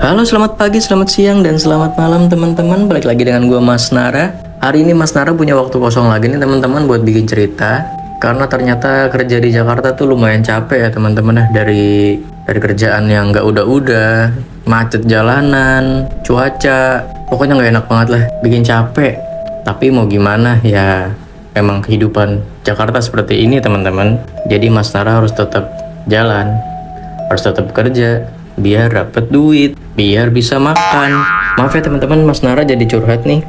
Halo, selamat pagi, selamat siang, dan selamat malam teman-teman. Balik lagi dengan gue Mas Nara. Hari ini Mas Nara punya waktu kosong lagi nih teman-teman buat bikin cerita. Karena ternyata kerja di Jakarta tuh lumayan capek ya teman-teman ya. Dari kerjaan yang nggak udah-udah, macet jalanan, cuaca, pokoknya nggak enak banget lah, bikin capek. Tapi mau gimana ya, emang kehidupan Jakarta seperti ini teman-teman. Jadi Mas Nara harus tetap jalan, harus tetap kerja biar dapat duit, biar bisa makan. Maaf ya teman-teman, Mas Nara jadi curhat nih.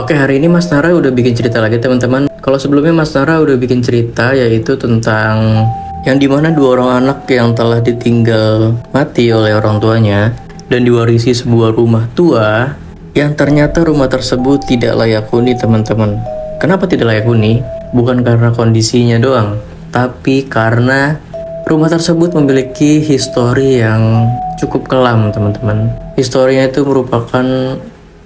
Oke, hari ini Mas Nara udah bikin cerita lagi teman-teman. Kalau sebelumnya Mas Nara udah bikin cerita, yaitu tentang yang dimana dua orang anak yang telah ditinggal mati oleh orang tuanya dan diwarisi sebuah rumah tua yang ternyata rumah tersebut tidak layak huni teman-teman. Kenapa tidak layak huni? Bukan karena kondisinya doang, tapi karena rumah tersebut memiliki histori yang cukup kelam teman-teman. Historinya itu merupakan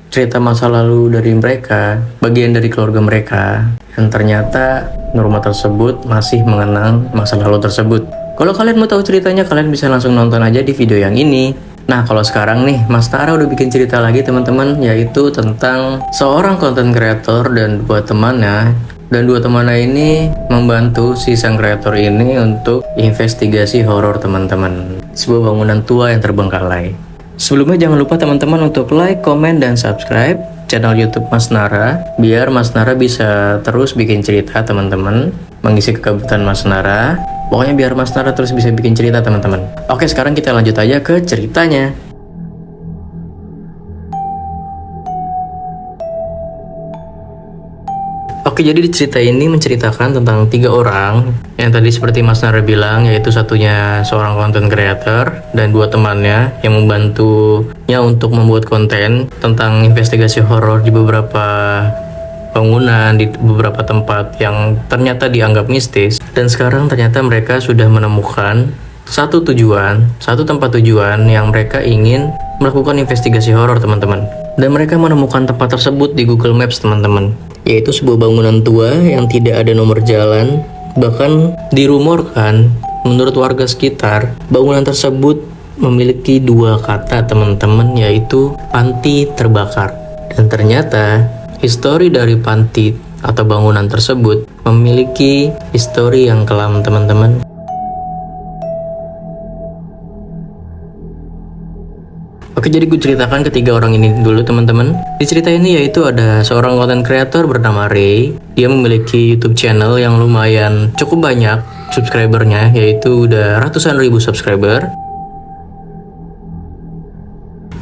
cerita masa lalu dari mereka, bagian dari keluarga mereka, dan ternyata rumah tersebut masih mengenang masa lalu tersebut. Kalau kalian mau tahu ceritanya, kalian bisa langsung nonton aja di video yang ini. Nah, kalau sekarang nih, Mas Nara udah bikin cerita lagi teman-teman, yaitu tentang seorang content creator dan dua temannya. Dan dua temannya ini membantu si sang kreator ini untuk investigasi horor teman-teman. Sebuah bangunan tua yang terbengkalai. Sebelumnya jangan lupa teman-teman untuk like, komen, dan subscribe channel YouTube Mas Nara, biar Mas Nara bisa terus bikin cerita teman-teman, mengisi kegabutan Mas Nara. Pokoknya biar Mas Nara terus bisa bikin cerita teman-teman. Oke, sekarang kita lanjut aja ke ceritanya. Oke, jadi di cerita ini menceritakan tentang tiga orang yang tadi seperti Mas Nara bilang, yaitu satunya seorang content creator dan dua temannya yang membantunya untuk membuat konten tentang investigasi horor di beberapa bangunan, di beberapa tempat yang ternyata dianggap mistis. Dan sekarang ternyata mereka sudah menemukan satu tempat tujuan yang mereka ingin melakukan investigasi horor teman-teman. Dan mereka menemukan tempat tersebut di Google Maps teman-teman, yaitu sebuah bangunan tua yang tidak ada nomor jalan. Bahkan dirumorkan menurut warga sekitar, bangunan tersebut memiliki dua kata teman-teman, yaitu panti terbakar. Dan ternyata histori dari panti atau bangunan tersebut memiliki histori yang kelam teman-teman. Oke, jadi gue ceritakan ketiga orang ini dulu teman-teman. Di cerita ini yaitu ada seorang content creator bernama Ray. Dia memiliki YouTube channel yang lumayan cukup banyak subscribernya, yaitu udah ratusan ribu subscriber.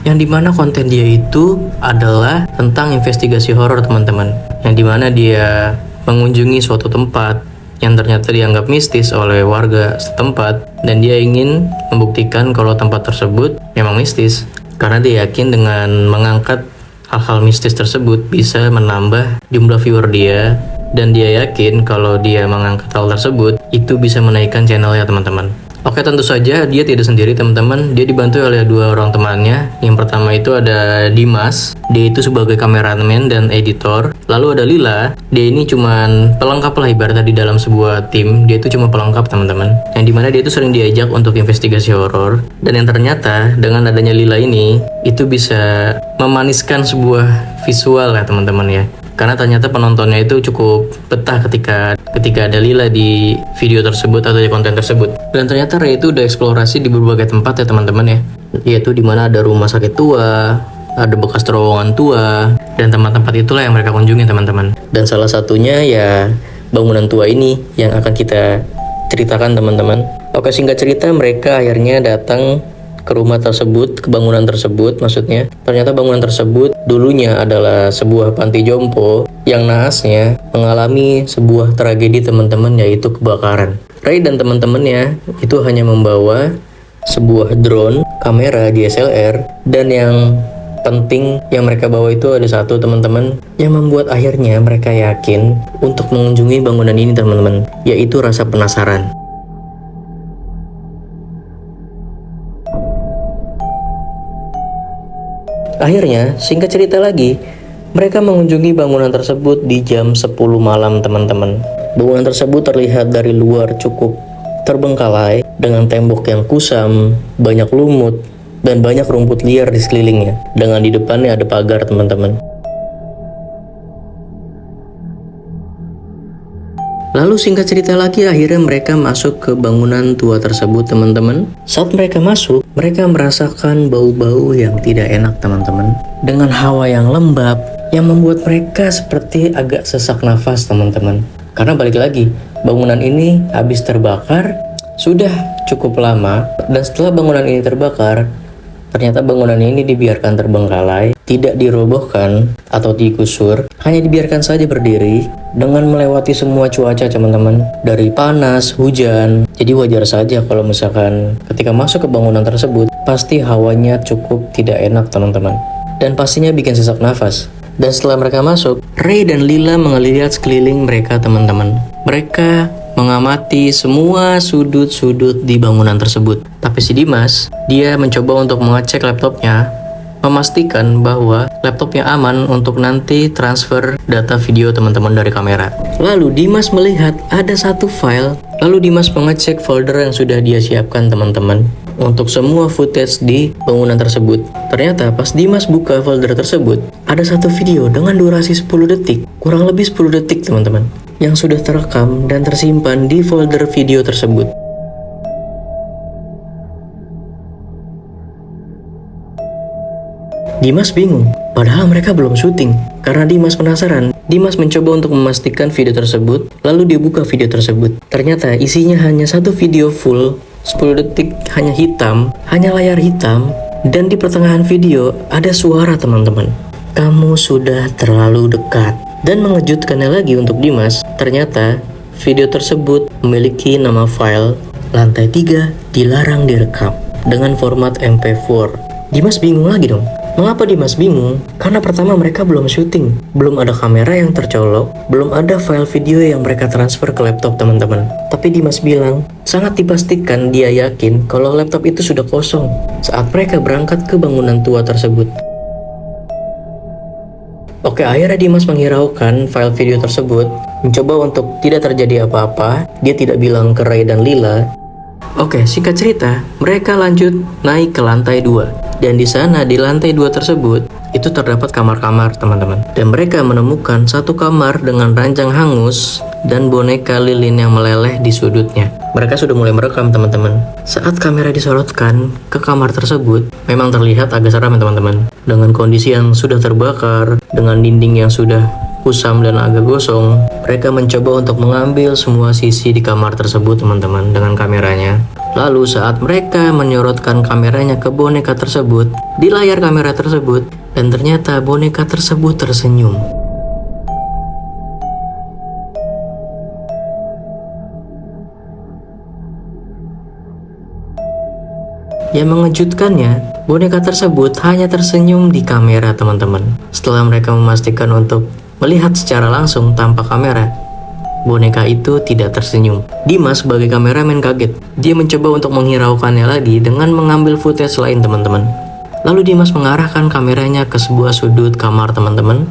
Yang dimana konten dia itu adalah tentang investigasi horor teman-teman. Yang dimana dia mengunjungi suatu tempat yang ternyata dianggap mistis oleh warga setempat, dan dia ingin membuktikan kalau tempat tersebut memang mistis. Karena dia yakin dengan mengangkat hal-hal mistis tersebut bisa menambah jumlah viewer dia, dan dia yakin kalau dia mengangkat hal tersebut itu bisa menaikkan channelnya teman-teman. Oke, tentu saja dia tidak sendiri teman-teman. Dia dibantu oleh dua orang temannya. Yang pertama itu ada Dimas, dia itu sebagai kameramen dan editor. Lalu ada Lila, dia ini cuman pelengkap lah ibaratnya di dalam sebuah tim. Dia itu cuma pelengkap teman-teman, yang dimana dia itu sering diajak untuk investigasi horor. Dan yang ternyata dengan adanya Lila ini, itu bisa memaniskan sebuah visual ya teman-teman ya. Karena ternyata penontonnya itu cukup betah ketika ada Lila di video tersebut atau di konten tersebut. Dan ternyata Ray itu udah eksplorasi di berbagai tempat ya teman-teman ya. Yaitu dimana ada rumah sakit tua, ada bekas terowongan tua, dan tempat-tempat itulah yang mereka kunjungi teman-teman. Dan salah satunya ya bangunan tua ini yang akan kita ceritakan teman-teman. Oke, singkat cerita mereka akhirnya datang ke rumah tersebut, ke bangunan tersebut maksudnya. Ternyata bangunan tersebut dulunya adalah sebuah panti jompo yang naasnya mengalami sebuah tragedi teman-teman, yaitu kebakaran. Ray dan teman-temannya itu hanya membawa sebuah drone, kamera DSLR, dan yang penting yang mereka bawa itu ada satu teman-teman yang membuat akhirnya mereka yakin untuk mengunjungi bangunan ini teman-teman, yaitu rasa penasaran. Akhirnya, singkat cerita lagi, mereka mengunjungi bangunan tersebut di jam 10 malam teman-teman. Bangunan tersebut terlihat dari luar cukup terbengkalai dengan tembok yang kusam, banyak lumut, dan banyak rumput liar di sekelilingnya, dengan di depannya ada pagar teman-teman. Lalu singkat cerita lagi, akhirnya mereka masuk ke bangunan tua tersebut teman-teman. Saat mereka masuk, mereka merasakan bau-bau yang tidak enak teman-teman, dengan hawa yang lembab yang membuat mereka seperti agak sesak nafas teman-teman. Karena balik lagi, bangunan ini habis terbakar sudah cukup lama, dan setelah bangunan ini terbakar, ternyata bangunan ini dibiarkan terbengkalai, tidak dirobohkan atau digusur, hanya dibiarkan saja berdiri dengan melewati semua cuaca teman-teman, dari panas, hujan. Jadi wajar saja kalau misalkan ketika masuk ke bangunan tersebut, pasti hawanya cukup tidak enak teman-teman, dan pastinya bikin sesak nafas. Dan setelah mereka masuk, Ray dan Lila melihat sekeliling mereka teman-teman. Mereka mengamati semua sudut-sudut di bangunan tersebut. Tapi si Dimas, dia mencoba untuk mengecek laptopnya, memastikan bahwa laptopnya aman untuk nanti transfer data video teman-teman dari kamera. Lalu Dimas melihat ada satu file, lalu Dimas mengecek folder yang sudah dia siapkan teman-teman untuk semua footage di bangunan tersebut. Ternyata pas Dimas buka folder tersebut, ada satu video dengan durasi 10 detik, kurang lebih 10 detik teman-teman, yang sudah terekam dan tersimpan di folder video tersebut. Dimas bingung, padahal mereka belum syuting. Karena Dimas penasaran, Dimas mencoba untuk memastikan video tersebut, lalu dia buka video tersebut. Ternyata isinya hanya satu video full, 10 detik, hanya hitam, hanya layar hitam, dan di pertengahan video ada suara teman-teman. Kamu sudah terlalu dekat. Dan mengejutkannya lagi untuk Dimas, ternyata video tersebut memiliki nama file lantai 3 dilarang direkam dengan format MP4. Dimas bingung lagi dong. Mengapa Dimas bingung? Karena pertama mereka belum syuting, belum ada kamera yang tercolok, belum ada file video yang mereka transfer ke laptop teman-teman. Tapi Dimas bilang, sangat dipastikan dia yakin kalau laptop itu sudah kosong saat mereka berangkat ke bangunan tua tersebut. Oke, akhirnya Dimas menghiraukan file video tersebut, mencoba untuk tidak terjadi apa-apa. Dia tidak bilang ke Ray dan Lila. Oke, singkat cerita, mereka lanjut naik ke lantai 2. Dan di sana, di lantai 2 tersebut, itu terdapat kamar-kamar teman-teman. Dan mereka menemukan satu kamar dengan ranjang hangus dan boneka lilin yang meleleh di sudutnya. Mereka sudah mulai merekam teman-teman. Saat kamera disorotkan ke kamar tersebut, memang terlihat agak seram teman-teman. Dengan kondisi yang sudah terbakar, dengan dinding yang sudah kusam dan agak gosong, mereka mencoba untuk mengambil semua sisi di kamar tersebut teman-teman dengan kameranya. Lalu saat mereka menyorotkan kameranya ke boneka tersebut, di layar kamera tersebut, dan ternyata boneka tersebut tersenyum. Yang mengejutkannya, boneka tersebut hanya tersenyum di kamera teman-teman. Setelah mereka memastikan untuk melihat secara langsung tanpa kamera, boneka itu tidak tersenyum. Dimas sebagai kameramen kaget. Dia mencoba untuk menghiraukannya lagi dengan mengambil footage lain teman-teman. Lalu Dimas mengarahkan kameranya ke sebuah sudut kamar teman-teman.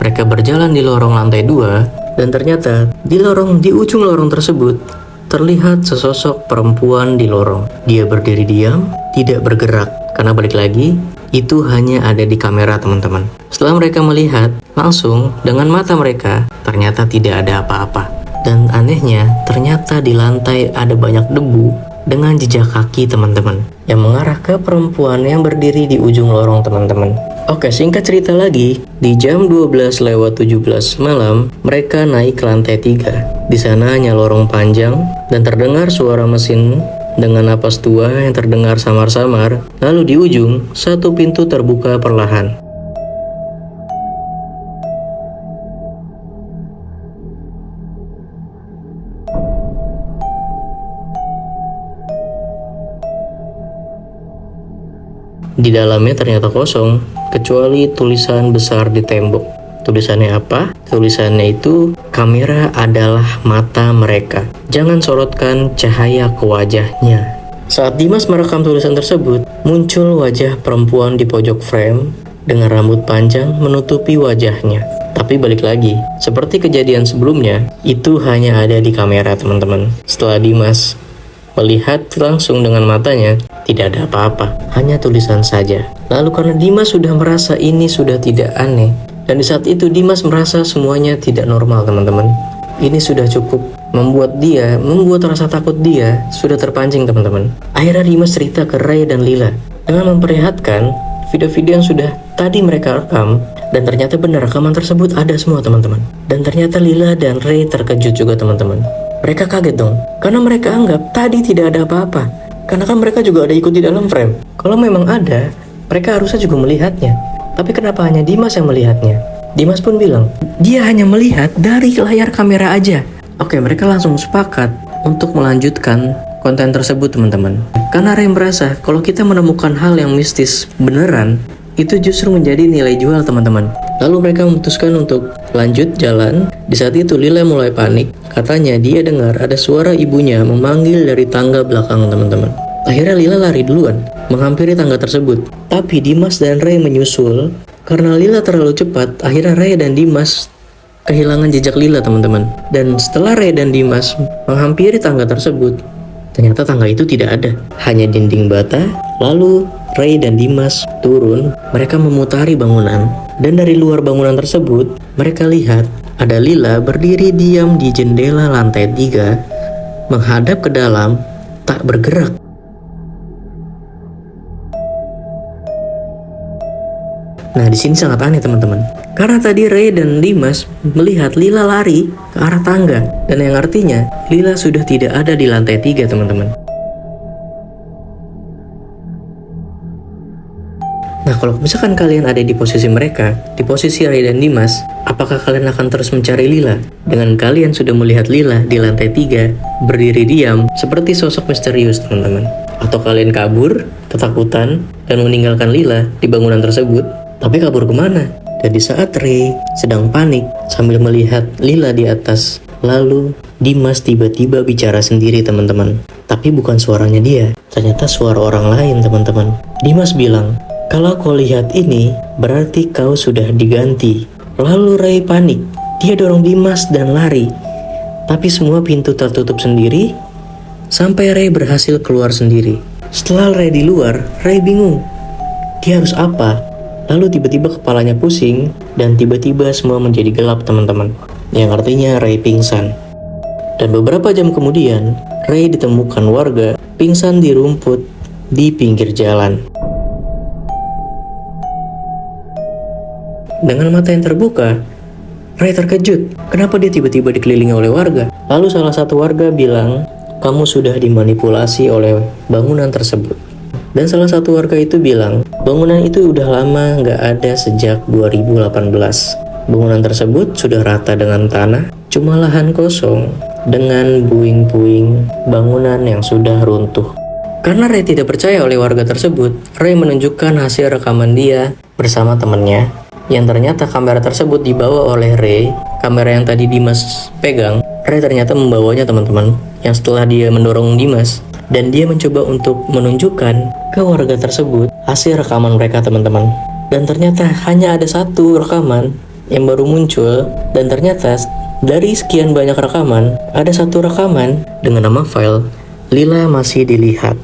Mereka berjalan di lorong lantai 2, dan ternyata di ujung lorong tersebut terlihat sesosok perempuan di lorong. Dia berdiri diam, tidak bergerak, karena balik lagi, itu hanya ada di kamera teman-teman. Setelah mereka melihat langsung dengan mata mereka, ternyata tidak ada apa-apa. Dan anehnya, ternyata di lantai ada banyak debu dengan jejak kaki teman-teman, yang mengarah ke perempuan yang berdiri di ujung lorong teman-teman. Oke, singkat cerita lagi, di jam 12:17 malam, mereka naik ke lantai 3. Di sana hanya lorong panjang, dan terdengar suara mesin dengan napas tua yang terdengar samar-samar. Lalu di ujung, satu pintu terbuka perlahan. Di dalamnya ternyata kosong, kecuali tulisan besar di tembok. Tulisannya apa? Tulisannya itu, kamera adalah mata mereka. Jangan sorotkan cahaya ke wajahnya. Saat Dimas merekam tulisan tersebut, muncul wajah perempuan di pojok frame dengan rambut panjang menutupi wajahnya. Tapi balik lagi, seperti kejadian sebelumnya, itu hanya ada di kamera teman-teman. Setelah Dimas melihat langsung dengan matanya, tidak ada apa-apa, hanya tulisan saja. Lalu karena Dimas sudah merasa ini sudah tidak aneh, dan di saat itu Dimas merasa semuanya tidak normal teman-teman. Ini sudah cukup membuat rasa takut dia sudah terpancing teman-teman. Akhirnya Dimas cerita ke Ray dan Lila dengan memperlihatkan video-video yang sudah tadi mereka rekam. Dan ternyata benar rekaman tersebut ada semua teman-teman. Dan ternyata Lila dan Ray terkejut juga teman-teman. Mereka kaget dong, karena mereka anggap tadi tidak ada apa-apa. Karena kan mereka juga ada ikut di dalam frame. Kalau memang ada, mereka harusnya juga melihatnya. Tapi kenapa hanya Dimas yang melihatnya? Dimas pun bilang, dia hanya melihat dari layar kamera aja. Oke, mereka langsung sepakat untuk melanjutkan konten tersebut teman-teman. Karena Ray merasa kalau kita menemukan hal yang mistis beneran, itu justru menjadi nilai jual teman-teman. Lalu mereka memutuskan untuk lanjut jalan. Di saat itu Lila mulai panik. Katanya dia dengar ada suara ibunya memanggil dari tangga belakang teman-teman. Akhirnya Lila lari duluan, menghampiri tangga tersebut. Tapi Dimas dan Ray menyusul. Karena Lila terlalu cepat, akhirnya Ray dan Dimas kehilangan jejak Lila teman-teman. Dan setelah Ray dan Dimas menghampiri tangga tersebut, ternyata tangga itu tidak ada, hanya dinding bata. Lalu Ray dan Dimas turun, mereka memutari bangunan. Dan dari luar bangunan tersebut, mereka lihat ada Lila berdiri diam di jendela lantai 3, menghadap ke dalam, tak bergerak. Nah, di sini sangat aneh teman-teman. Karena tadi Ray dan Dimas melihat Lila lari ke arah tangga, dan yang artinya Lila sudah tidak ada di lantai 3 teman-teman. Nah, kalau misalkan kalian ada di posisi mereka, di posisi Ray dan Dimas, apakah kalian akan terus mencari Lila? Dengan kalian sudah melihat Lila di lantai 3, berdiri diam, seperti sosok misterius teman-teman. Atau kalian kabur, ketakutan, dan meninggalkan Lila di bangunan tersebut? Tapi kabur kemana? Dan di saat Ray sedang panik sambil melihat Lila di atas, lalu Dimas tiba-tiba bicara sendiri teman-teman. Tapi bukan suaranya dia, ternyata suara orang lain teman-teman. Dimas bilang, "Kalau kau lihat ini, berarti kau sudah diganti." Lalu Ray panik. Dia dorong Dimas dan lari. Tapi semua pintu tertutup sendiri, sampai Ray berhasil keluar sendiri. Setelah Ray di luar, Ray bingung. Dia harus apa? Lalu tiba-tiba kepalanya pusing, dan tiba-tiba semua menjadi gelap teman-teman. Yang artinya Ray pingsan. Dan beberapa jam kemudian, Ray ditemukan warga pingsan di rumput di pinggir jalan. Dengan mata yang terbuka, Ray terkejut. Kenapa dia tiba-tiba dikelilingi oleh warga? Lalu salah satu warga bilang, "Kamu sudah dimanipulasi oleh bangunan tersebut." Dan salah satu warga itu bilang, bangunan itu udah lama nggak ada sejak 2018. Bangunan tersebut sudah rata dengan tanah, cuma lahan kosong dengan puing-puing bangunan yang sudah runtuh. Karena Ray tidak percaya oleh warga tersebut, Ray menunjukkan hasil rekaman dia bersama temannya. Yang ternyata kamera tersebut dibawa oleh Ray. Kamera yang tadi Dimas pegang, Ray ternyata membawanya teman-teman. Yang setelah dia mendorong Dimas, dan dia mencoba untuk menunjukkan ke warga tersebut hasil rekaman mereka teman-teman. Dan ternyata hanya ada satu rekaman yang baru muncul. Dan ternyata dari sekian banyak rekaman, ada satu rekaman dengan nama file Lila masih dilihat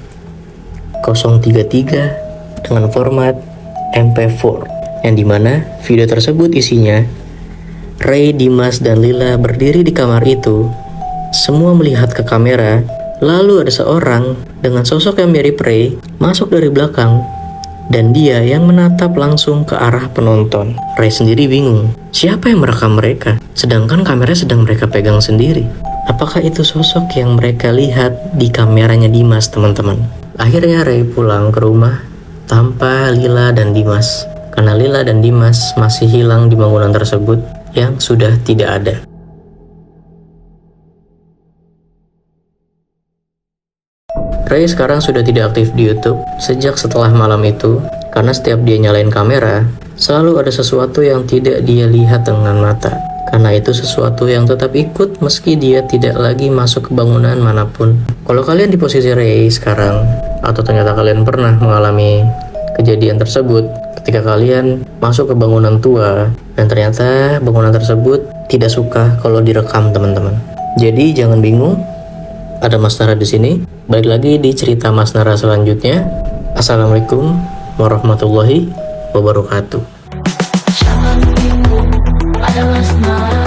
033 dengan format MP4. Yang dimana video tersebut isinya Ray, Dimas, dan Lila berdiri di kamar itu, semua melihat ke kamera. Lalu ada seorang dengan sosok yang mirip Ray masuk dari belakang, dan dia yang menatap langsung ke arah penonton. Ray sendiri bingung, siapa yang merekam mereka? Sedangkan kamera sedang mereka pegang sendiri. Apakah itu sosok yang mereka lihat di kameranya Dimas teman-teman? Akhirnya Ray pulang ke rumah tanpa Lila dan Dimas. Karena Lila dan Dimas masih hilang di bangunan tersebut yang sudah tidak ada. Ray sekarang sudah tidak aktif di YouTube sejak setelah malam itu, karena setiap dia nyalain kamera, selalu ada sesuatu yang tidak dia lihat dengan mata. Karena itu sesuatu yang tetap ikut meski dia tidak lagi masuk ke bangunan manapun. Kalau kalian di posisi Ray sekarang, atau ternyata kalian pernah mengalami kejadian tersebut, ketika kalian masuk ke bangunan tua dan ternyata bangunan tersebut tidak suka kalau direkam teman-teman. Jadi jangan bingung, ada Mas Nara di sini Balik lagi di cerita Mas Nara selanjutnya. Assalamualaikum warahmatullahi wabarakatuh. Jangan bingung, ada Mas Nara.